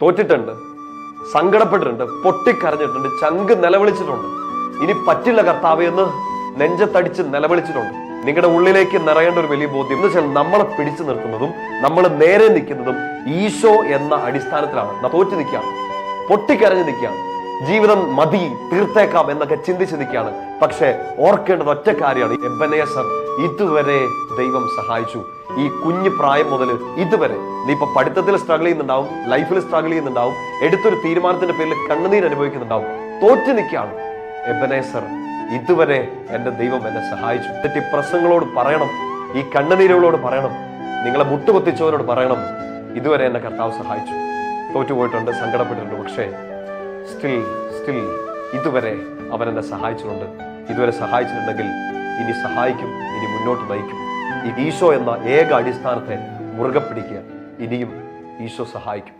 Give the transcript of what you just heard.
തോറ്റിട്ടുണ്ട്, സങ്കടപ്പെട്ടിട്ടുണ്ട്, പൊട്ടിക്കരഞ്ഞിട്ടുണ്ട്, ചങ്ക് നിലവിളിച്ചിട്ടുണ്ട്. ഇനി പറ്റില്ല കർത്താവേ എന്ന് നെഞ്ചത്തടിച്ച് നിലവിളിച്ചിട്ടുണ്ട്. നിങ്ങളുടെ ഉള്ളിലേക്ക് നിറയേണ്ട ഒരു വലിയ ബോധ്യം എന്ന് വെച്ചാൽ നമ്മളെ പിടിച്ചു നിർത്തുന്നതും നമ്മൾ നേരെ നിൽക്കുന്നതും ഈശോ എന്ന അടിസ്ഥാനത്തിലാണ്. തോറ്റു നിൽക്കുകയാണ്, പൊട്ടിക്കരഞ്ഞു നിൽക്കുകയാണ്, ജീവിതം മതി തീർത്തേക്കാം എന്നൊക്കെ ചിന്തിച്ച് നിൽക്കുകയാണ്. പക്ഷെ ഓർക്കേണ്ടത് ഒറ്റ കാര്യമാണ്, എബനേസർ ഇതുവരെ ദൈവം സഹായിച്ചു. ഈ കുഞ്ഞു പ്രായം മുതൽ ഇതുവരെ നീ ഇപ്പൊ പഠിത്തത്തിൽ സ്ട്രഗിൾ ചെയ്യുന്നുണ്ടാവും, ലൈഫിൽ സ്ട്രഗിൾ ചെയ്യുന്നുണ്ടാവും, എടുത്തൊരു തീരുമാനത്തിന്റെ പേരിൽ കണ്ണുനീർ അനുഭവിക്കുന്നുണ്ടാവും, തോറ്റു നിൽക്കുകയാണ്. എബനേസർ ഇതുവരെ എൻ്റെ ദൈവം എന്നെ സഹായിച്ചു. എന്നിട്ട് ഈ പ്രസംഗങ്ങളോട് പറയണം, ഈ കണ്ണുനീരുകളോട് പറയണം, നിങ്ങളെ മുട്ടുകൊത്തിച്ചവരോട് പറയണം, ഇതുവരെ എന്നെ കർത്താവ് സഹായിച്ചു. തോറ്റുപോയിട്ടുണ്ട്, സങ്കടപ്പെട്ടിട്ടുണ്ട്, പക്ഷേ സ്റ്റിൽ ഇതുവരെ അവൻ എന്നെ സഹായിച്ചിട്ടുണ്ട്. ഇതുവരെ സഹായിച്ചിട്ടുണ്ടെങ്കിൽ ഇനി സഹായിക്കും, ഇനി മുന്നോട്ട് നയിക്കും. ഈ ഈശോ എന്ന ഏക അടിസ്ഥാനത്തെ മുറുകെ പിടിക്കുക, ഇനിയും ഈശോ സഹായിക്കും.